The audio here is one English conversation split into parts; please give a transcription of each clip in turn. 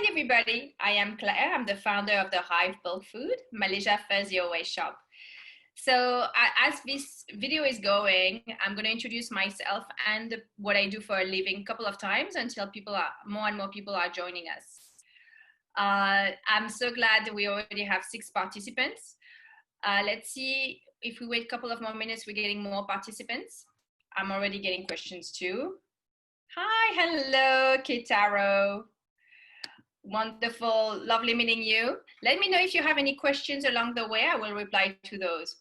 everybody. I am Claire. I'm the founder of the Hive Bulkfoods, Malaysia's first zero-waste shop. So as this video is going, I'm going to introduce myself and what I do for a living a couple of times until more and more people are joining us. I'm so glad that we already have 6 participants. Let's see if we wait a couple of more minutes, we're getting more participants. I'm already getting questions too. Hi, hello, Kitaro. Wonderful, lovely meeting you. Let me know if you have any questions along the way. I will reply to those.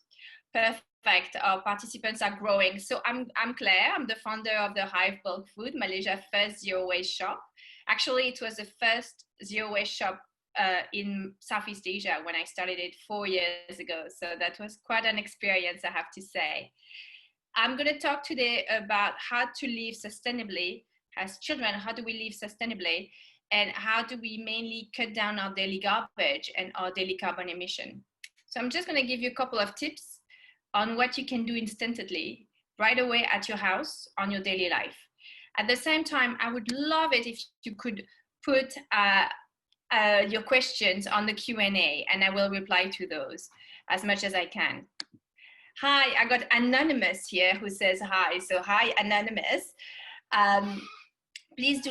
Perfect. Our participants are growing. So I'm Claire. I'm the founder of the Hive Bulkfoods, Malaysia's first zero-waste shop. Actually, it was the first zero-waste shop in Southeast Asia when I started it 4 years ago. So that was quite an experience, I have to say. I'm going to talk today about how to live sustainably as children. How do we live sustainably? And how do we mainly cut down our daily garbage and our daily carbon emission? So I'm just going to give you a couple of tips on what you can do instantly, right away at your house, on your daily life. At the same time, I would love it if you could put your questions on the Q&A, and I will reply to those as much as I can. Hi, I got Anonymous here who says hi. So hi, Anonymous. Please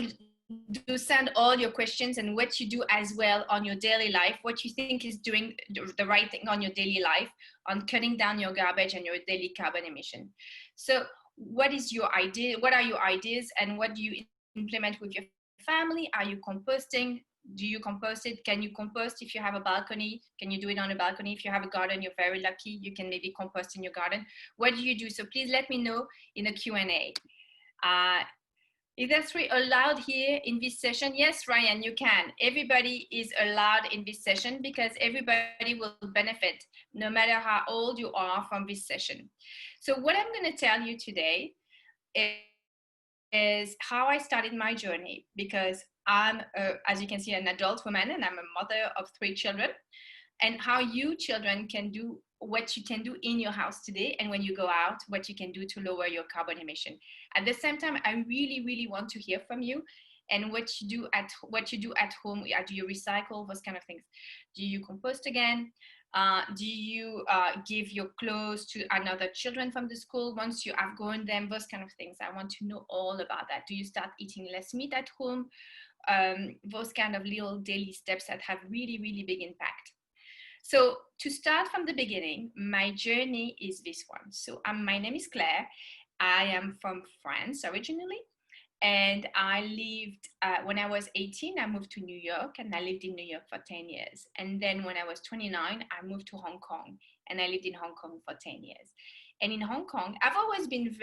do send all your questions and what you do as well on your daily life, what you think is doing the right thing on your daily life, on cutting down your garbage and your daily carbon emission. So what is your idea? What are your ideas and what do you implement with your family? Are you composting? Do you compost it? Can you compost if you have a balcony? Can you do it on a balcony? If you have a garden, you're very lucky. You can maybe compost in your garden. What do you do? So please let me know in the Q&A. Is that allowed here in this session? Yes, Ryan, you can. Everybody is allowed in this session because everybody will benefit no matter how old you are from this session. So what I'm going to tell you today is how I started my journey, because I'm, as you can see, an adult woman and I'm a mother of 3 children, and how you children can do what you can do in your house today, and when you go out, what you can do to lower your carbon emission. At the same time, I really want to hear from you and what you do at home. Do you recycle, those kind of things? Do you compost again? Do you give your clothes to another children from the school once you have grown them? Those kind of things. I want to know all about that. Do you start eating less meat at home? Those kind of little daily steps that have really big impact. So to start from the beginning, my journey is this one. So my name is Claire. I am from France originally, and I lived, when I was 18, I moved to New York, and I lived in New York for 10 years. And then when I was 29, I moved to Hong Kong, and I lived in Hong Kong for 10 years. And in Hong Kong, I've always been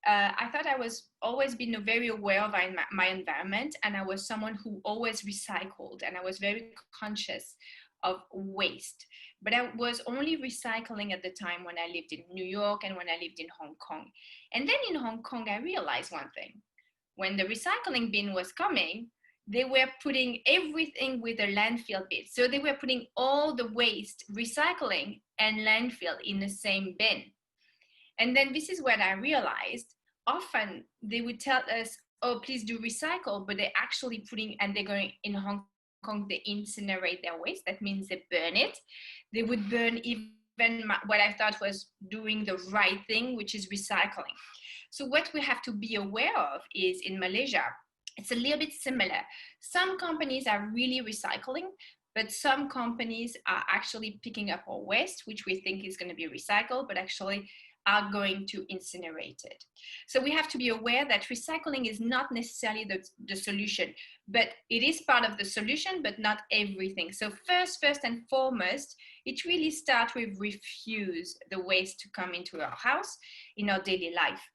I thought I was always been very aware of my environment, and I was someone who always recycled, and I was very conscious of waste. But I was only recycling at the time when I lived in New York and when I lived in Hong Kong. And then in Hong Kong, I realized one thing. When the recycling bin was coming, they were putting everything with a landfill bin. So they were putting all the waste, recycling and landfill in the same bin. And then this is what I realized. Often they would tell us, oh, please do recycle, but they're actually putting, and they're going in Hong Kong, they incinerate their waste. That means they burn it. They would burn even what I thought was doing the right thing, which is recycling. So what we have to be aware of is in Malaysia, it's a little bit similar. Some companies are really recycling, but some companies are actually picking up our waste, which we think is going to be recycled, but actually are going to incinerate it. So we have to be aware that recycling is not necessarily the solution, but it is part of the solution, but not everything. So first and foremost, it really starts with refuse the waste to come into our house, in our daily life.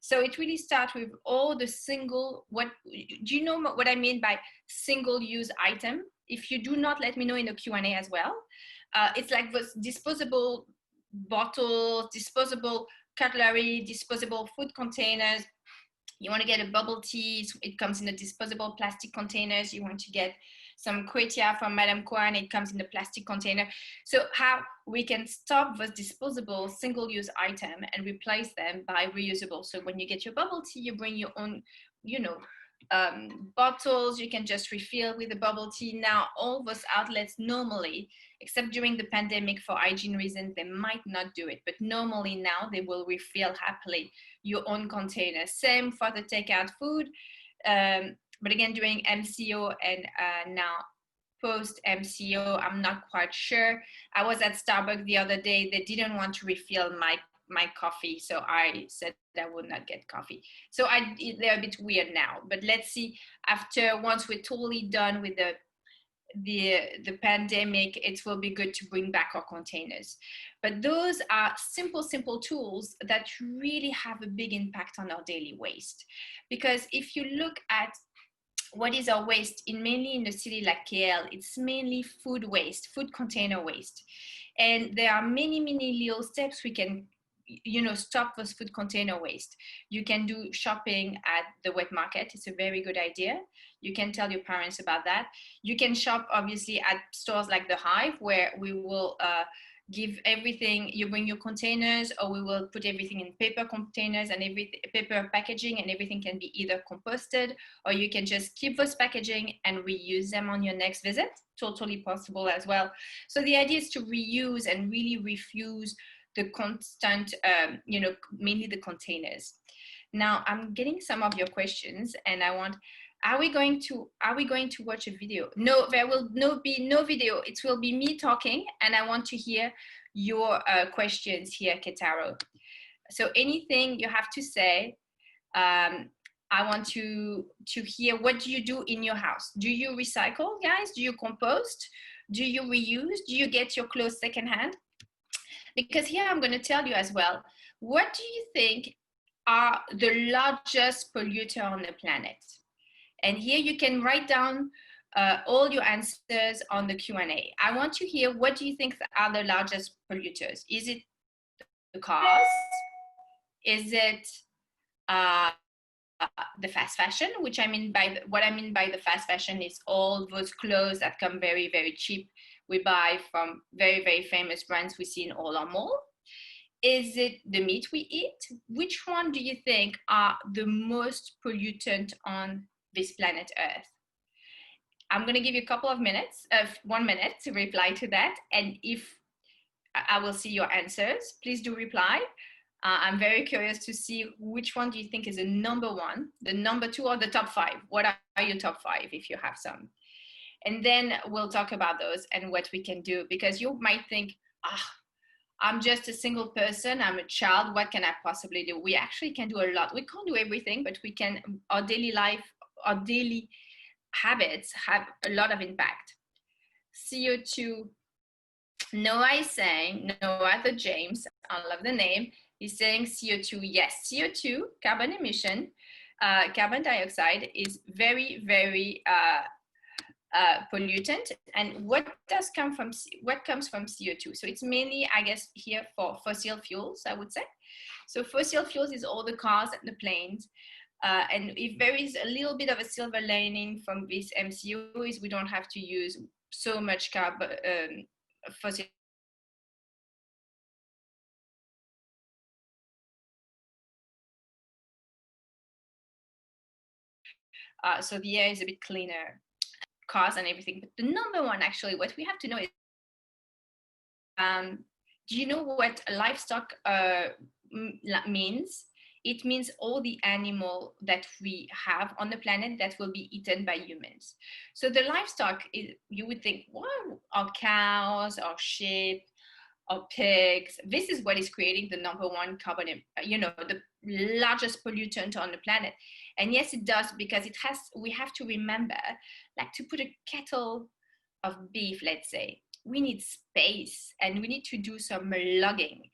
So it really starts with all the do you know what I mean by single-use item? If you do not, let me know in the Q&A as well. It's like those disposable bottles, disposable cutlery, disposable food containers. You want to get a bubble tea, it comes in a disposable plastic containers. You want to get some kwetiao from Madame Kwan, it comes in the plastic container. So how we can stop those disposable single-use item and replace them by reusable. So when you get your bubble tea, you bring your own, bottles you can just refill with the bubble tea. Now all those outlets normally, except during the pandemic for hygiene reasons, they might not do it, but normally now they will refill happily your own container. Same for the takeout food, but again during MCO and now post MCO, I'm not quite sure. I was at Starbucks the other day. They didn't want to refill my coffee, so I said I would not get coffee. So they're a bit weird now. But let's see, after once we're totally done with the pandemic, it will be good to bring back our containers. But those are simple tools that really have a big impact on our daily waste. Because if you look at what is our waste mainly in a city like KL, it's mainly food waste, food container waste. And there are many little steps we can stop those food container waste. You can do shopping at the wet market. It's a very good idea. You can tell your parents about that. You can shop obviously at stores like the Hive, where we will give everything. You bring your containers, or we will put everything in paper containers and paper packaging, and everything can be either composted, or you can just keep those packaging and reuse them on your next visit. Totally possible as well. So the idea is to reuse and really refuse the constant, mainly the containers. Now I'm getting some of your questions, and are we going to watch a video? No, there will be no video. It will be me talking, and I want to hear your questions here, Ketaro. So anything you have to say, I want to hear. What do you do in your house? Do you recycle, guys? Do you compost? Do you reuse? Do you get your clothes secondhand? Because here I'm going to tell you as well, what do you think are the largest polluter on the planet? And here you can write down all your answers on the Q&A. I want to hear, what do you think are the largest polluters? Is it the cars? Is it the fast fashion? What I mean by the fast fashion is all those clothes that come very cheap. We buy from very famous brands we see in all our mall. Is it the meat we eat? Which one do you think are the most pollutant on this planet Earth? I'm going to give you a couple of minutes, 1 minute to reply to that. And if I will see your answers, please do reply. I'm very curious to see which one do you think is the number one, the number two, or the top five. What are your top five if you have some? And then we'll talk about those and what we can do, because you might think, I'm just a single person, I'm a child, what can I possibly do? We actually can do a lot. We can't do everything, but we can, our daily life, our daily habits have a lot of impact. CO2, Noah is saying, Noah the James, I love the name, he's saying CO2, yes, CO2, carbon emission, carbon dioxide is very pollutant. And what comes from CO2? So it's mainly, I guess, here for fossil fuels, I would say. So fossil fuels is all the cars and the planes. And if there is a little bit of a silver lining from this MCO, is we don't have to use so much fossil. So the air is a bit cleaner, cars and everything. But the number one, actually, what we have to know is, do you know what livestock means? It means all the animal that we have on the planet that will be eaten by humans. So the livestock, you would think, well, our cows, our sheep, our pigs, this is what is creating the number one carbon, the largest pollutant on the planet. And yes, it does, because we have to remember, like, to put a kettle of beef, let's say, we need space, and we need to do some logging.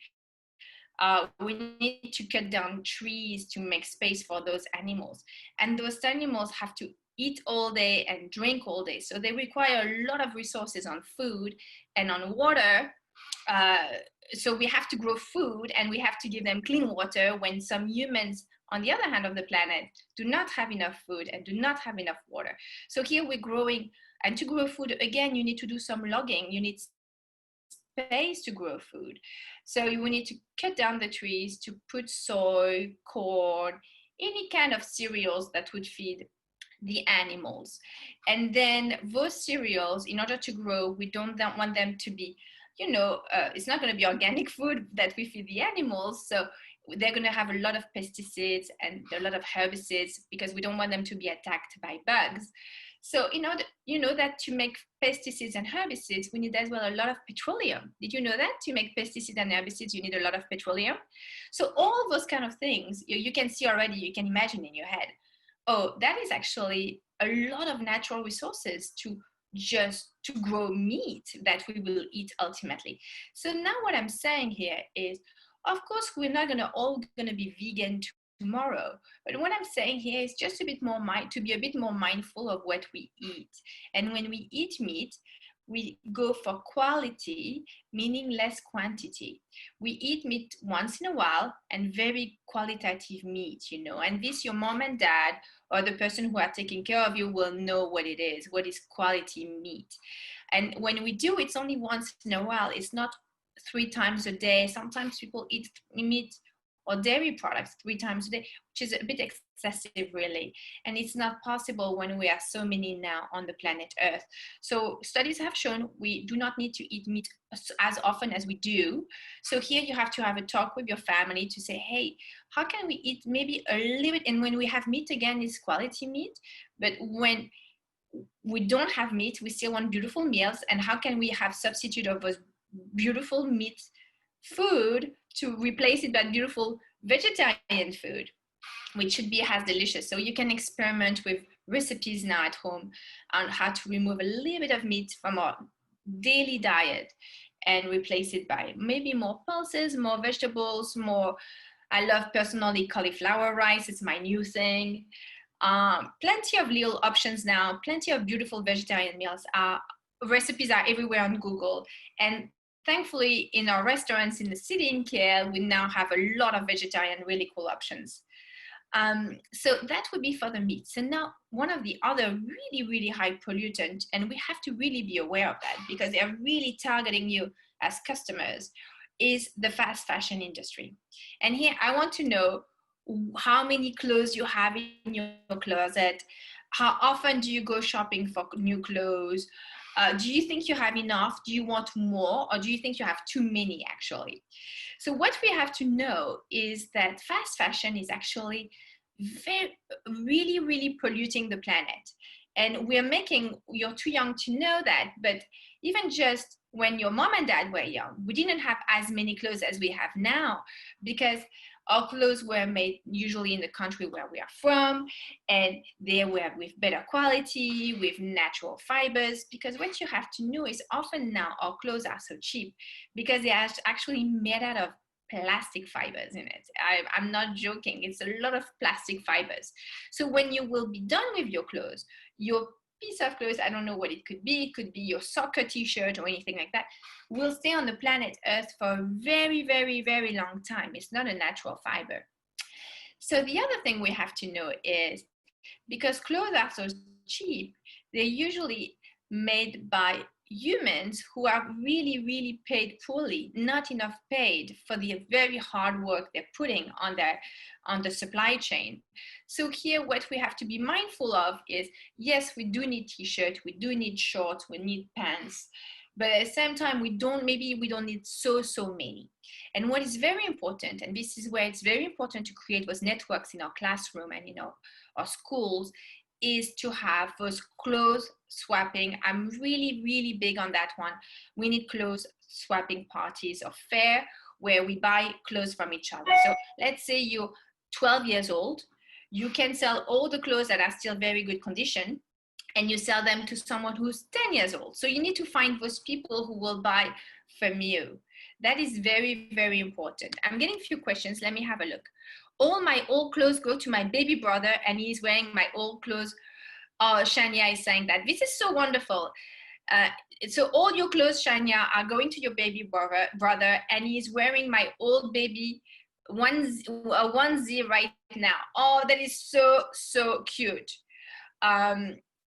We need to cut down trees to make space for those animals. And those animals have to eat all day and drink all day. So they require a lot of resources on food and on water. So we have to grow food, and we have to give them clean water, when some humans on the other hand of the planet do not have enough food and do not have enough water. So here we're growing, and to grow food, again, you need to do some logging. You need space to grow food. So you will need to cut down the trees to put soy, corn, any kind of cereals that would feed the animals. And then those cereals, in order to grow, we don't want them to be, it's not going to be organic food that we feed the animals. So they're going to have a lot of pesticides and a lot of herbicides because we don't want them to be attacked by bugs. So in order, that to make pesticides and herbicides, we need as well a lot of petroleum. Did you know that to make pesticides and herbicides, you need a lot of petroleum? So all those kind of things, you can see already, you can imagine in your head, oh, that is actually a lot of natural resources to grow meat that we will eat ultimately. So now what I'm saying here is, of course, we're not all gonna be vegan tomorrow, but what I'm saying here is just to be a bit more mindful of what we eat. And when we eat meat, we go for quality, meaning less quantity. We eat meat once in a while and very qualitative meat, and this your mom and dad or the person who are taking care of you will know what it is, what is quality meat. And when we do, it's only once in a while. It's not 3 times a day. Sometimes people eat meat or dairy products 3 times a day, which is a bit excessive, really. And it's not possible when we are so many now on the planet Earth. So studies have shown we do not need to eat meat as often as we do. So here you have to have a talk with your family to say, hey, how can we eat maybe a little bit? And when we have meat, again, it's quality meat. But when we don't have meat, we still want beautiful meals. And how can we have substitute of those beautiful meat food to replace it by beautiful vegetarian food, which should be as delicious? So you can experiment with recipes now at home on how to remove a little bit of meat from our daily diet and replace it by maybe more pulses, more vegetables, more. I love personally cauliflower rice. It's my new thing. Plenty of little options now, plenty of beautiful vegetarian meals. Recipes are everywhere on Google. And thankfully, in our restaurants in the city in KL, we now have a lot of vegetarian, really cool options. So that would be for the meat. So now one of the other really, really high pollutant, and we have to really be aware of that because they're really targeting you as customers, is the fast fashion industry. And here I want to know how many clothes you have in your closet. How often do you go shopping for new clothes? Do you think you have enough? Do you want more? Or do you think you have too many actually? So what we have to know is that fast fashion is actually really, really polluting the planet. And you're too young to know that, but even just when your mom and dad were young, we didn't have as many clothes as we have now because our clothes were made usually in the country where we are from, and they were with better quality, with natural fibers, because what you have to know is often now our clothes are so cheap because they are actually made out of plastic fibers in it. I'm not joking. It's a lot of plastic fibers. So when you will be done with your clothes, your piece of clothes, I don't know what it could be your soccer t-shirt or anything like that, will stay on the planet Earth for a very, very, very long time. It's not a natural fiber. So the other thing we have to know is because clothes are so cheap, they're usually made by humans who are really, really paid poorly, not enough paid for the very hard work they're putting on the supply chain. So here, what we have to be mindful of is, yes, we do need t-shirts, we do need shorts, we need pants, but at the same time, we don't need so many. And what is very important, and this is where it's very important to create those networks in our classroom and in our schools, is to have those clothes swapping. I'm really, really big on that one. We need clothes swapping parties or fair where we buy clothes from each other. So let's say you're 12 years old, you can sell all the clothes that are still very good condition and you sell them to someone who's 10 years old. So you need to find those people who will buy from you. That is very, very important. I'm getting a few questions. Let me have a look. All my old clothes go to my baby brother and he's wearing my old clothes. Oh, Shania is saying that. This is so wonderful. So all your clothes, Shania, are going to your baby brother and he's wearing my old baby onesie right now. Oh, that is so cute.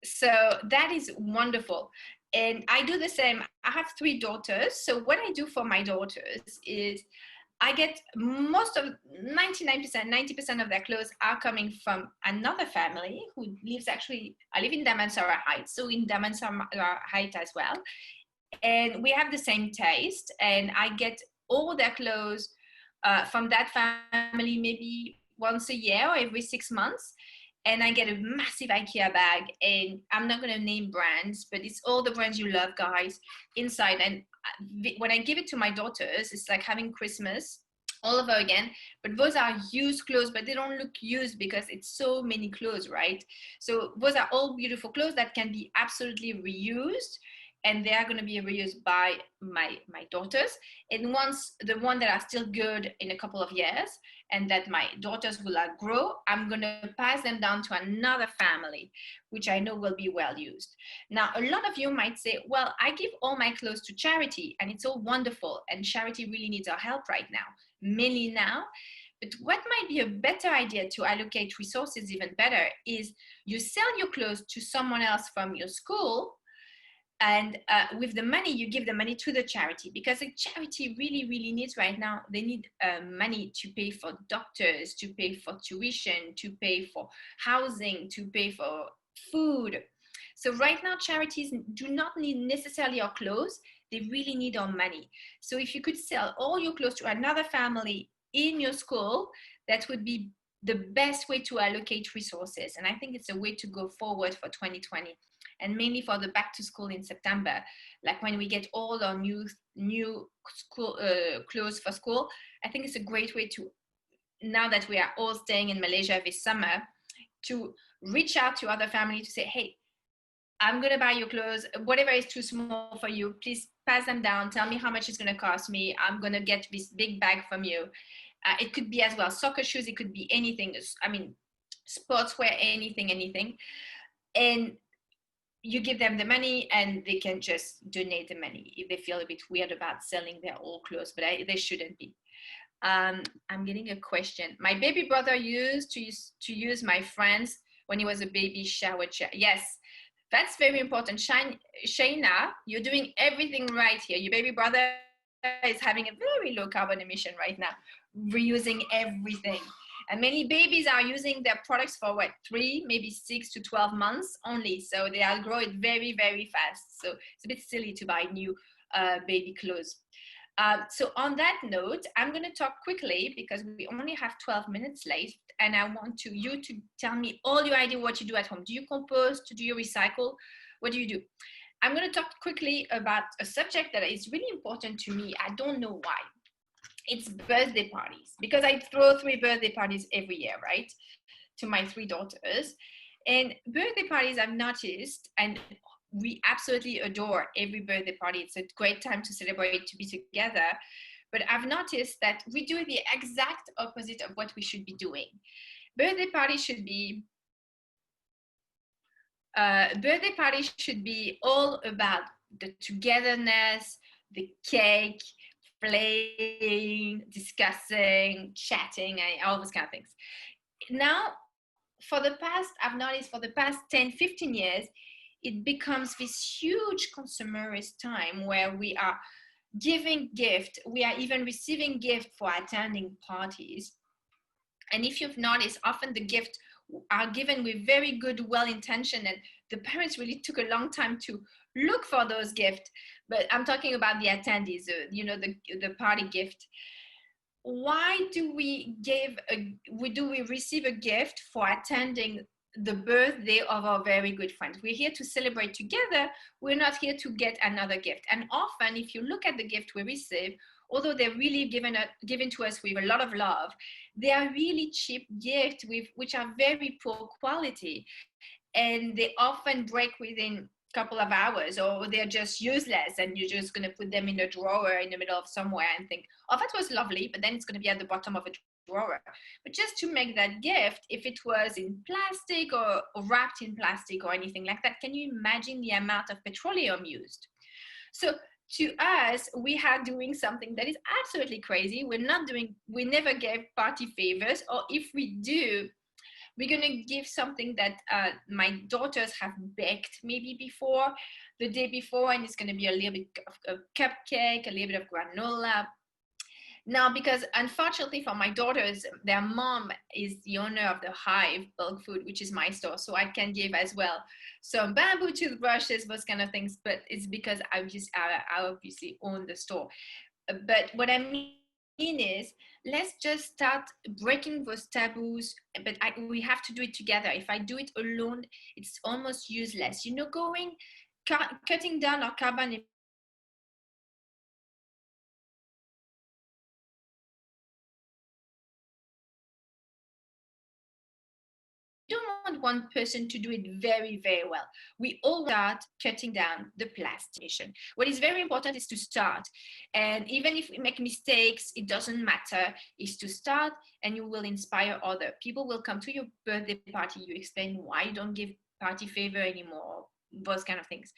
So that is wonderful. And I do the same. I have 3 daughters. So what I do for my daughters is I get most of 99%, 90% of their clothes are coming from another family who lives actually, I live in Damansara Heights, so in Damansara Heights as well. And we have the same taste, and I get all their clothes from that family maybe once a year or every 6 months. And I get a massive IKEA bag, and I'm not going to name brands, but it's all the brands you love, guys, inside. And when I give it to my daughters, it's like having Christmas all over again. But those are used clothes, but they don't look used because it's so many clothes, right? So those are all beautiful clothes that can be absolutely reused, and they are going to be reused by my daughters. And once the one that are still good in a couple of years and that my daughters will outgrow, I'm going to pass them down to another family, which I know will be well used. Now, a lot of you might say, well, I give all my clothes to charity and it's all wonderful, and charity really needs our help right now, mainly now. But what might be a better idea to allocate resources even better is you sell your clothes to someone else from your school, and with the money, you give the money to the charity, because the charity really needs right now, they need money to pay for doctors, to pay for tuition, to pay for housing, to pay for food. So right now, charities do not need necessarily our clothes, they really need our money. So if you could sell all your clothes to another family in your school, that would be the best way to allocate resources. And I think it's a way to go forward for 2020, and mainly for the back to school in September, like when we get all our new school clothes for school. I think it's a great way to, now that we are all staying in Malaysia this summer, to reach out to other families to say, hey, I'm going to buy your clothes, whatever is too small for you, please pass them down, tell me how much it's going to cost me, I'm going to get this big bag from you. It could be as well soccer shoes, it could be anything, I mean sportswear, anything. And you give them the money and they can just donate the money if they feel a bit weird about selling their old clothes, but they shouldn't be. I'm getting a question. My baby brother used to use my friends when he was a baby shower chair. Yes, that's very important. Shayna, you're doing everything right here. Your baby brother is having a very low carbon emission right now, reusing everything. And many babies are using their products for what, 3, maybe 6 to 12 months only. So they outgrow it very fast. So it's a bit silly to buy new baby clothes. So on that note, I'm going to talk quickly because we only have 12 minutes left, and I want you to tell me all your idea what you do at home. Do you compost? Do you recycle? What do you do? I'm going to talk quickly about a subject that is really important to me. I don't know why. It's birthday parties, because I throw 3 birthday parties every year, right, to my 3 daughters. And birthday parties, I've noticed, and we absolutely adore every birthday party. It's a great time to celebrate, to be together. But I've noticed that we do the exact opposite of what we should be doing. Birthday parties should be all about the togetherness, the cake, playing, discussing, chatting, all those kind of things. Now, I've noticed for the past 10, 15 years, it becomes this huge consumerist time where we are giving gift, we are even receiving gift for attending parties. And if you've noticed, often the gift are given with very good, well-intentioned, and the parents really took a long time to look for those gifts. But I'm talking about the attendees, the party gift. Why do we receive a gift for attending the birthday of our very good friends? We're here to celebrate together. We're not here to get another gift. And often, if you look at the gift we receive, although they're really given to us with a lot of love, they are really cheap gifts which are very poor quality, and they often break within a couple of hours, or they're just useless, and you're just going to put them in a drawer in the middle of somewhere and think, oh, that was lovely, but then it's going to be at the bottom of a drawer. But just to make that gift, if it was in plastic or wrapped in plastic or anything like that, can you imagine the amount of petroleum used? So to us, we are doing something that is absolutely crazy. We never gave party favors, or if we do, we're going to give something that my daughters have baked maybe the day before, and it's going to be a little bit of cupcake, a little bit of granola. Now, because unfortunately for my daughters, their mom is the owner of the Hive Bulkfood, which is my store. So I can give as well some bamboo toothbrushes, those kind of things. But it's because I obviously own the store. But what I mean is, let's just start breaking those taboos. But we have to do it together. If I do it alone, it's almost useless. You know, cutting down our carbon don't want one person to do it very, very well. We all start cutting down the plastic emission. What is very important is to start. And even if we make mistakes, it doesn't matter, is to start, and you will inspire other. People will come to your birthday party, you explain why you don't give party favor anymore, those kind of things.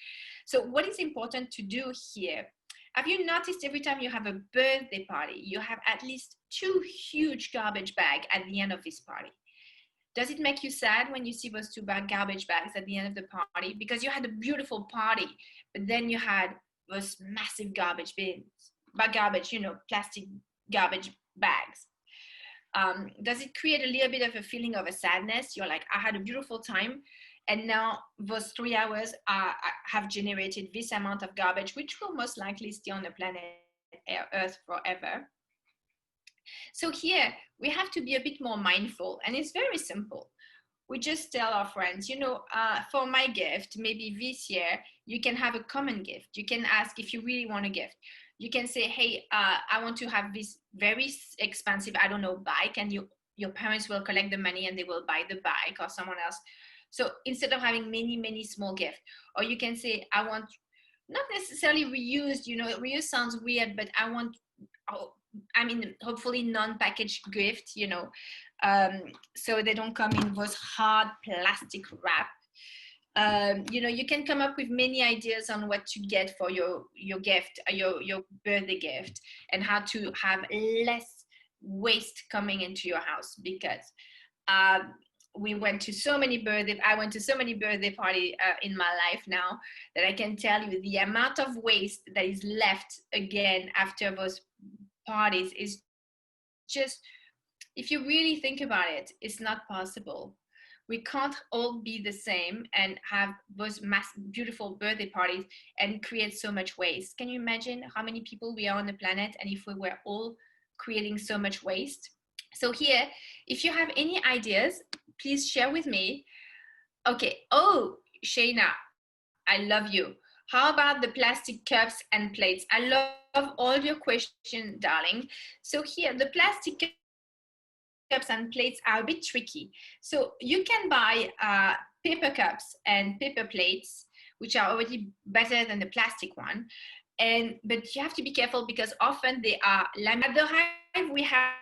So what is important to do here, have you noticed every time you have a birthday party, you have at least 2 huge garbage bags at the end of this party? Does it make you sad when you see those 2 garbage bags at the end of the party? Because you had a beautiful party, but then you had those massive garbage bins, garbage, plastic garbage bags. Does it create a little bit of a feeling of a sadness? You're like, I had a beautiful time, and now those 3 hours have generated this amount of garbage, which will most likely stay on the planet Earth forever. So here we have to be a bit more mindful, and it's very simple. We just tell our friends, for my gift, maybe this year, you can have a common gift. You can ask if you really want a gift. You can say, hey, I want to have this very expensive, I don't know, bike, and your parents will collect the money and they will buy the bike, or someone else. So instead of having many, many small gifts, or you can say, I want, not necessarily reused, reuse sounds weird, but hopefully non-packaged gift, so they don't come in those hard plastic wrap. You can come up with many ideas on what to get for your gift, your birthday gift, and how to have less waste coming into your house. Because I went to so many birthday parties in my life now, that I can tell you the amount of waste that is left again after those parties is just, if you really think about it, it's not possible. We can't all be the same and have those beautiful birthday parties and create so much waste. Can you imagine how many people we are on the planet, and if we were all creating so much waste? So here, if you have any ideas, please share with me. Okay. Oh, Shayna, I love you. How about the plastic cups and plates? I love all your questions, darling. So here, the plastic cups and plates are a bit tricky. So you can buy paper cups and paper plates, which are already better than the plastic one. But you have to be careful, because often they are laminated. At the Hive, we have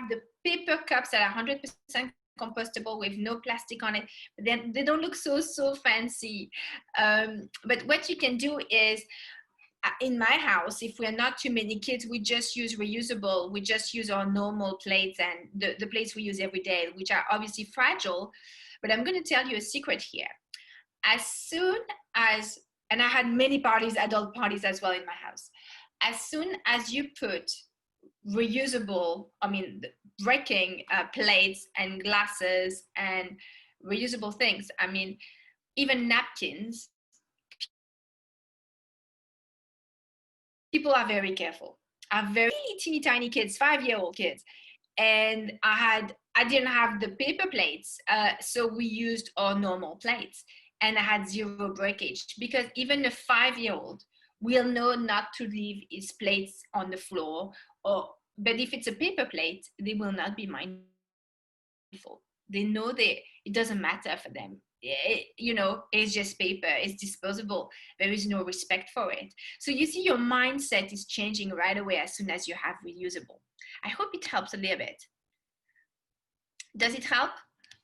the paper cups that are 100% compostable with no plastic on it, but then they don't look so fancy. But what you can do is, in my house, if we're not too many kids, we just use reusable. We just use our normal plates and the plates we use every day, which are obviously fragile. But I'm going to tell you a secret here. As soon as, and I had many parties, adult parties as well in my house, as soon as you put reusable, breaking plates and glasses and reusable things, even napkins, people are very careful. Are very teeny tiny kids, 5-year-old kids, and I didn't have the paper plates, so we used our normal plates, and I had 0 breakage, because even a 5-year-old will know not to leave his plates on the floor. But if it's a paper plate, they will not be mindful. They know it doesn't matter for them. It's just paper, it's disposable. There is no respect for it. So you see, your mindset is changing right away as soon as you have reusable. I hope it helps a little bit. Does it help?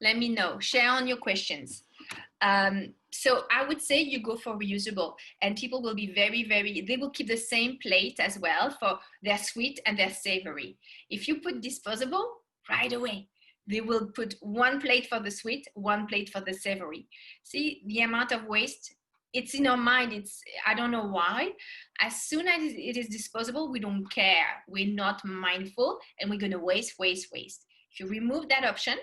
Let me know. Share on your questions. So I would say you go for reusable, and people will be they will keep the same plate as well for their sweet and their savory. If you put disposable, right away, they will put 1 plate for the sweet, 1 plate for the savory. See the amount of waste it's in our mind. I don't know why. As soon as it is disposable, we don't care. We're not mindful, and we're going to waste. If you remove that option,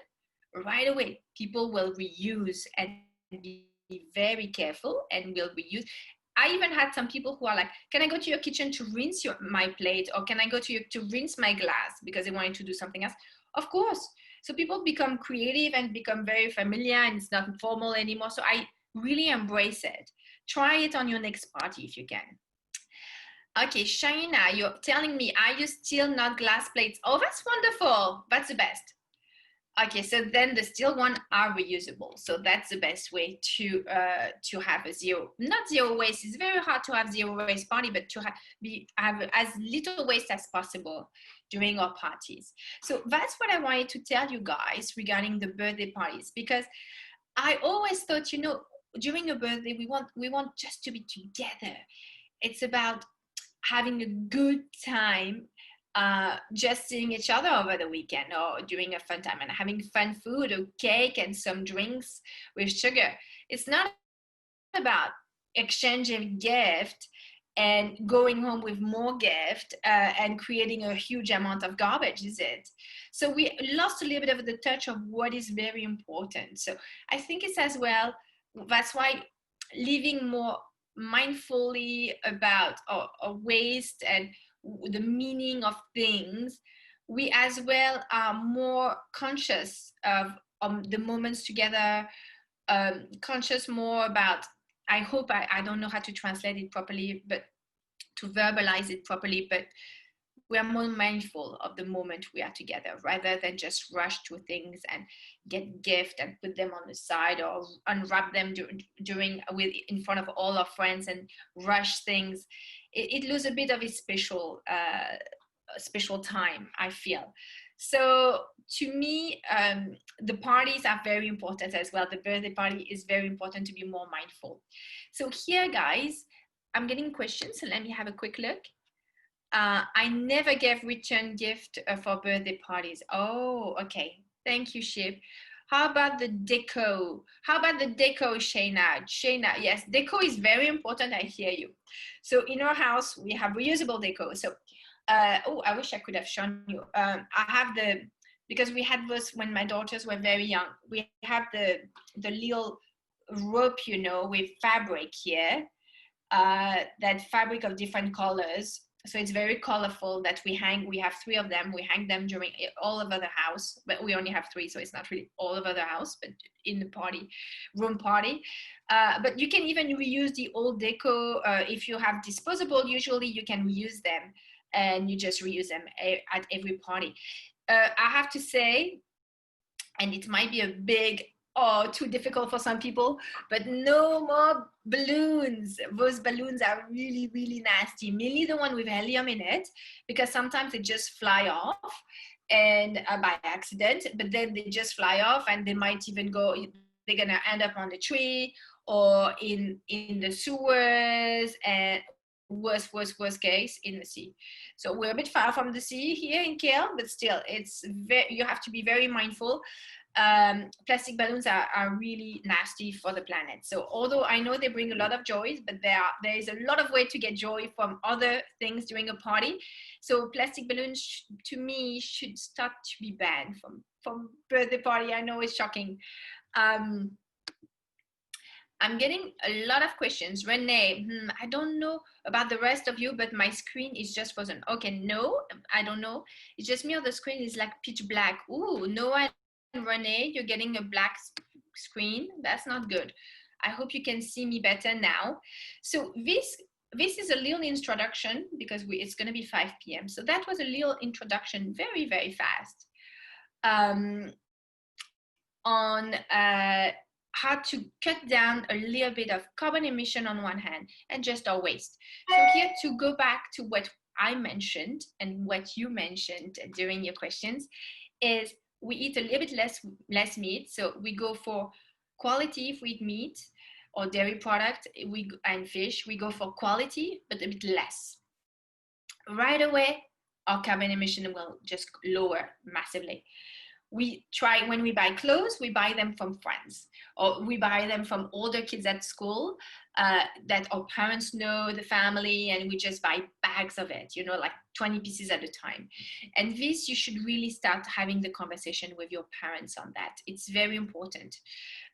right away, people will reuse and be very careful and will reuse. I even had some people who are like, can I go to your kitchen to rinse my plate? Or can I go to rinse my glass, because they wanted to do something else? Of course. So people become creative and become very familiar, and it's not formal anymore. So I really embrace it. Try it on your next party if you can. Okay, Shaina, you're telling me, are you still not glass plates? Oh, that's wonderful. That's the best. Okay, so then the steel one are reusable. So that's the best way to have not zero waste. It's very hard to have zero waste party, but to have as little waste as possible during our parties. So that's what I wanted to tell you guys regarding the birthday parties, because I always thought, during a birthday, we want just to be together. It's about having a good time, just seeing each other over the weekend or during a fun time, and having fun food, or cake and some drinks with sugar. It's not about exchanging gift and going home with more gift, and creating a huge amount of garbage, is it? So we lost a little bit of the touch of what is very important. So I think it's as well, that's why living more mindfully about our waste and the meaning of things, we as well are more conscious of the moments together, conscious more about, I hope, I don't know how to translate it properly, but to verbalize it properly, but we are more mindful of the moment we are together, rather than just rush to things and get gift and put them on the side, or unwrap them in front of all our friends and rush things. It loses a bit of its special time, I feel. So to me, the parties are very important as well. The birthday party is very important to be more mindful. So here, guys, I'm getting questions, so let me have a quick look. I never gave return gift for birthday parties. Oh, okay. Thank you, Ship. How about the deco? Shayna? Shayna, yes, deco is very important. I hear you. So in our house, we have reusable deco. So, I wish I could have shown you. I have because we had this when my daughters were very young. We have the little rope, with fabric here. That fabric of different colors. So it's very colorful that we hang. We have 3 of them. We hang them during all over the house, but we only have 3, so it's not really all over the house, but in the room party. But you can even reuse the old deco. If you have disposable, usually you can reuse them, and you just reuse them at every party. I have to say, and it might be a big, too difficult for some people, but no more balloons. Those balloons are really, really nasty. Mainly the one with helium in it, because sometimes they just fly off, and by accident, but then they just fly off, and they might even they're gonna end up on the tree or in the sewers, and worst case, in the sea. So we're a bit far from the sea here in Kale, but still, you have to be very mindful. Plastic balloons are really nasty for the planet. So although I know they bring a lot of joys, but there is a lot of way to get joy from other things during a party. So plastic balloons, to me, should start to be banned from birthday party. I know it's shocking. I'm getting a lot of questions. Renee, I don't know about the rest of you, but my screen is just frozen. Okay, no, I don't know. It's just me, or the screen is like pitch black. Ooh, Noah and Renee, you're getting a black screen. That's not good. I hope you can see me better now. So this is a little introduction, because it's going to be 5 p.m. So that was a little introduction, very, very fast, on how to cut down a little bit of carbon emission on one hand, and just our waste. So here, to go back to what I mentioned and what you mentioned during your questions, is we eat a little bit less meat. So we go for quality. If we eat meat or dairy product and fish, we go for quality, but a bit less. Right away, our carbon emission will just lower massively. we try, when we buy clothes, we buy them from friends, or we buy them from older kids at school that our parents know the family, and we just buy bags of it, you know, like 20 pieces at a time. And this, you should really start having the conversation with your parents on that. It's very important.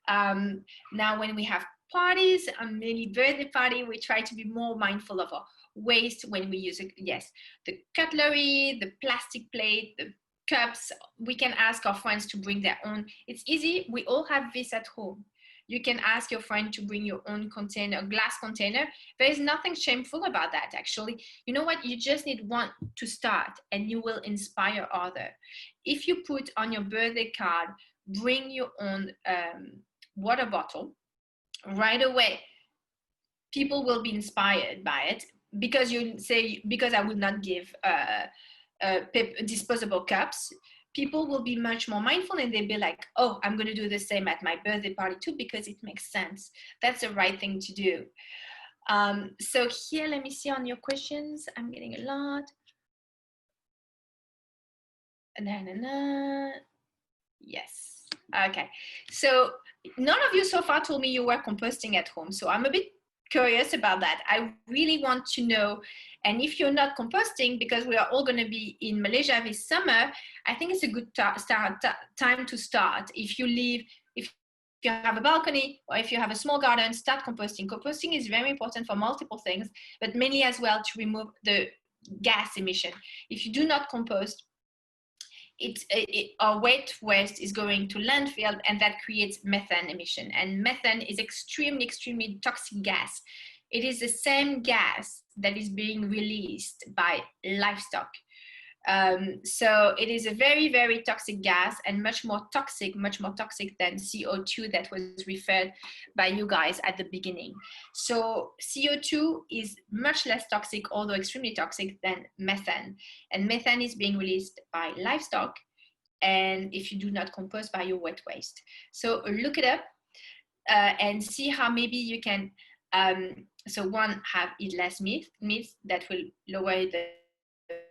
Now, when we have parties, a mini birthday party, we try to be more mindful of our waste when we use it. Yes, the cutlery, the plastic plate, the cups, we can ask our friends to bring their own. It's easy. We all have this at home. You can ask your friend to bring your own container, a glass container. There is nothing shameful about that, actually. You know what? You just need one to start, and you will inspire others. If you put on your birthday card, bring your own water bottle, right away people will be inspired by it, because you say, because I will not give disposable cups. People will be much more mindful, and they'll be like, oh, I'm going to do the same at my birthday party too, because it makes sense. That's the right thing to do. So here, let me see on your questions. I'm getting a lot. Yes. Okay. So none of you so far told me you were composting at home. So I'm a bit curious about that. I really want to know. And if you're not composting, because we are all going to be in Malaysia this summer, I think it's a good time to start. If you have a balcony, or if you have a small garden, start composting. Composting is very important for multiple things, but mainly as well to remove the gas emission. If you do not compost, our wet waste is going to landfill, and that creates methane emission. And methane is extremely, extremely toxic gas. It is the same gas that is being released by livestock. So it is a very, very toxic gas, and much more toxic than CO2 that was referred by you guys at the beginning. So CO2 is much less toxic, although extremely toxic, than methane. And methane is being released by livestock, and if you do not compost, by your wet waste. So look it up and see how maybe you can, so one, eat less meat that will lower the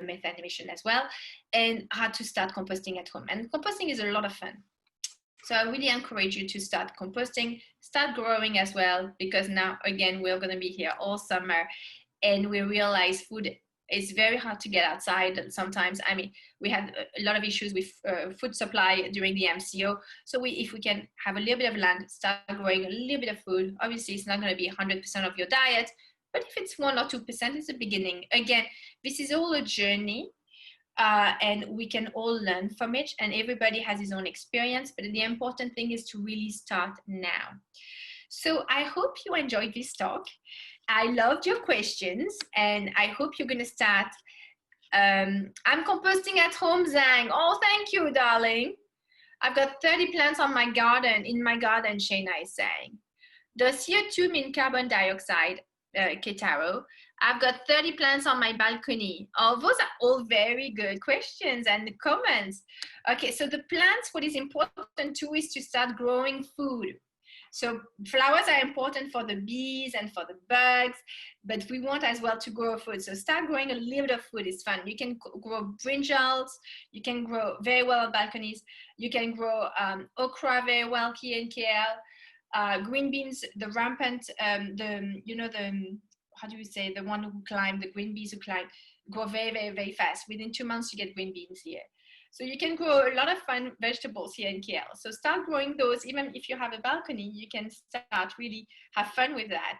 methane emission as well, and how to start composting at home. And composting is a lot of fun. So I really encourage you to start composting, start growing as well, because now, again, we're going to be here all summer, and we realize food is very hard to get outside sometimes. I mean, we had a lot of issues with food supply during the MCO. So if we can have a little bit of land, start growing a little bit of food. Obviously, it's not going to be 100% of your diet, but if it's 1 or 2%, it's a beginning. Again, this is all a journey, and we can all learn from it, and everybody has his own experience, but the important thing is to really start now. So I hope you enjoyed this talk. I loved your questions, and I hope you're going to start. I'm composting at home, Zhang. Oh, thank you, darling. I've got 30 plants in my garden, Shayna is saying. Does CO2 mean carbon dioxide? Ketaro. I've got 30 plants on my balcony. Oh, those are all very good questions and comments. Okay, so the plants, what is important too is to start growing food. So flowers are important for the bees and for the bugs, but we want as well to grow food. So start growing a little bit of food. It's fun. You can grow brinjals. You can grow very well on balconies. You can grow okra very well here in KL. Green beans, the rampant, how do you say, the one who climb, the green beans who climb, grow very, very, very fast. Within 2 months, you get green beans here. So you can grow a lot of fun vegetables here in KL. So start growing those. Even if you have a balcony, you can start really have fun with that.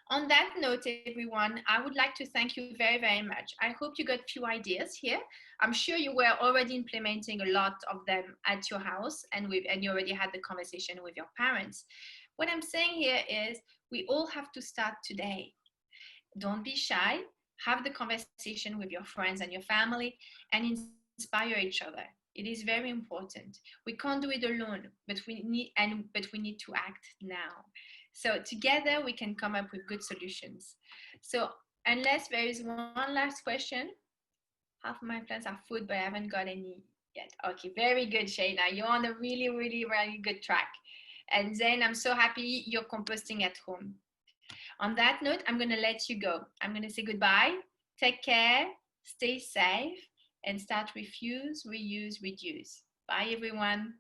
On that note, everyone, I would like to thank you very, very much. I hope you got a few ideas here. I'm sure you were already implementing a lot of them at your house, and you already had the conversation with your parents. What I'm saying here is we all have to start today. Don't be shy. Have the conversation with your friends and your family, and inspire each other. It is very important. We can't do it alone, but we need to act now. So together we can come up with good solutions. So unless there is one last question, half of my plants are food, but I haven't got any yet. Okay, very good, Shayna. You're on a really, really, really good track. And then I'm so happy you're composting at home. On that note, I'm going to let you go. I'm going to say goodbye. Take care, stay safe, and start refuse, reuse, reduce. Bye, everyone.